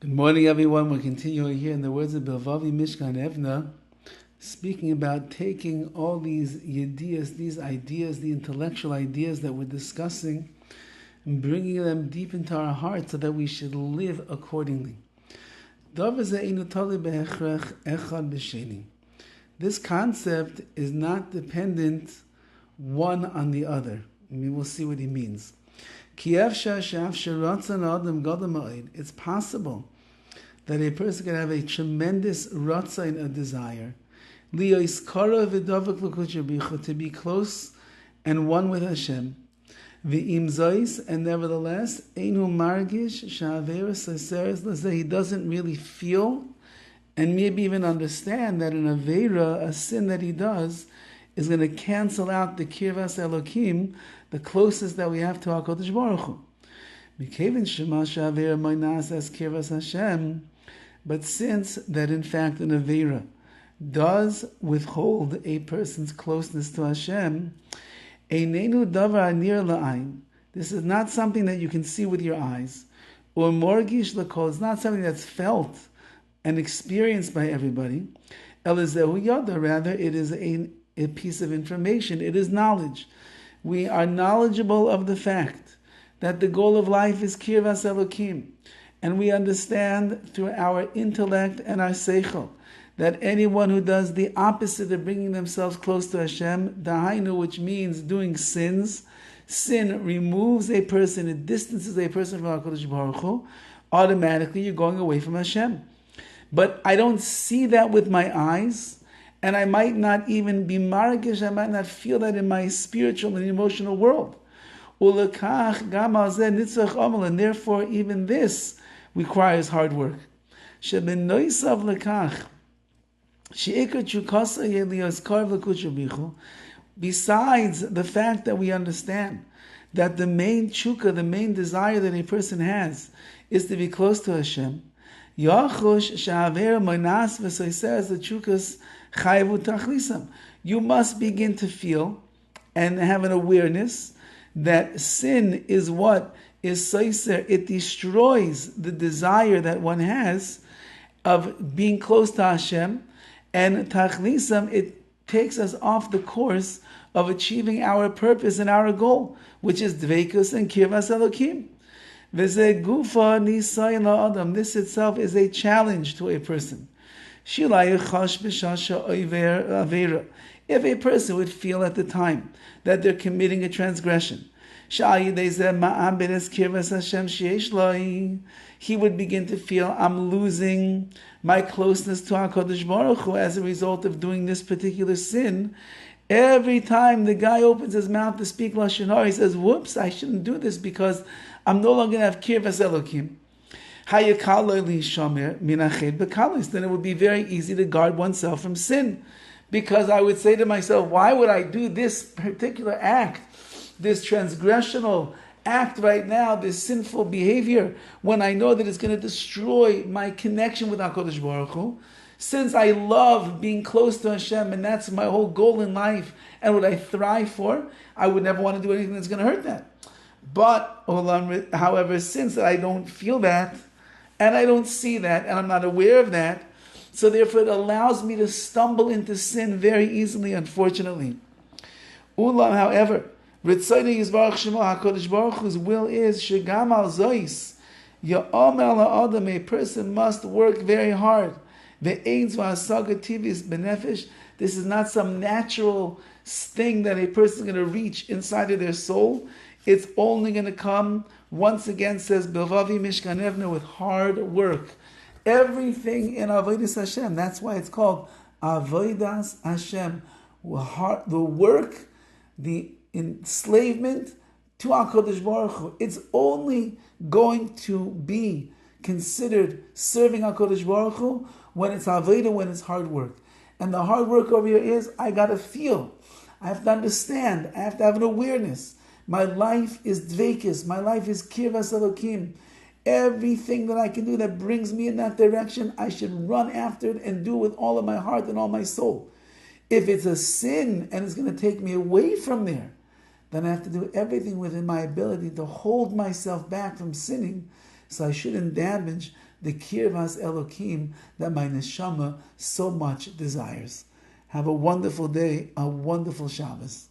Good morning, everyone. We're continuing here in the words of BILVAVI, MISHKAN, EVNEH, speaking about taking all these ideas, the intellectual ideas that we're discussing, and bringing them deep into our hearts so that we should live accordingly. This concept is not dependent one on the other. We will see what he means. It's possible that a person can have a tremendous ratzon, a desire, to be close and one with Hashem. And nevertheless, he doesn't really feel and maybe even understand that an avera, a sin that he does, is going to cancel out the kirvas Elokim, the closest that we have to HaKadosh Baruch Hu. But since that in fact an avera does withhold a person's closeness to Hashem, this is not something that you can see with your eyes, or morgish l'kol, it's not something that's felt and experienced by everybody. Rather, it is a piece of information. It is knowledge. We are knowledgeable of the fact that the goal of life is kirvas Elokim, and we understand through our intellect and our seichel that anyone who does the opposite of bringing themselves close to Hashem, dahainu, which means doing sins, sin removes a person, it distances a person from HaKadosh Baruch Hu, automatically you're going away from Hashem. But I don't see that with my eyes, and I might not even be maragish, I might not feel that in my spiritual and emotional world. And therefore even this requires hard work. Besides the fact that we understand that the main chukka, the main desire that a person has is to be close to Hashem, you must begin to feel and have an awareness that sin is what is seiser. It destroys the desire that one has of being close to Hashem, and tachlisam, it takes us off the course of achieving our purpose and our goal, which is dveikus and kirvas Elokim. This itself is a challenge to a person. If a person would feel at the time that they're committing a transgression, he would begin to feel, I'm losing my closeness to HaKadosh Baruch Hu as a result of doing this particular sin. Every time the guy opens his mouth to speak Lashon Hara, he says, whoops, I shouldn't do this because I'm no longer going to have kirvas Elokim. Then it would be very easy to guard oneself from sin. Because I would say to myself, why would I do this particular act, this transgressional act right now, this sinful behavior, when I know that it's going to destroy my connection with HaKadosh Baruch Hu? Since I love being close to Hashem, and that's my whole goal in life, and what I thrive for, I would never want to do anything that's going to hurt that. But, however, since I don't feel that, and I don't see that, and I'm not aware of that, so therefore it allows me to stumble into sin very easily, unfortunately. However, HaKadosh Baruch Hu's will is, Shegam al Zois, a person must work very hard. This is not some natural thing that a person is going to reach inside of their soul. It's only going to come, once again, says BILVAVI, MISHKAN, EVNEH, with hard work. Everything in Avodas Hashem, that's why it's called Avodas Hashem. The work, the enslavement to HaKadosh Baruch Hu. It's only going to be considered serving HaKadosh Baruch Hu when it's Avodah, when it's hard work. And the hard work over here is, I got to feel, I have to understand, I have to have an awareness. My life is dveikis, my life is kirvas Elokim. Everything that I can do that brings me in that direction, I should run after it and do it with all of my heart and all my soul. If it's a sin and it's going to take me away from there, then I have to do everything within my ability to hold myself back from sinning, so I shouldn't damage the kirvas Elokim that my neshama so much desires. Have a wonderful day, a wonderful Shabbos.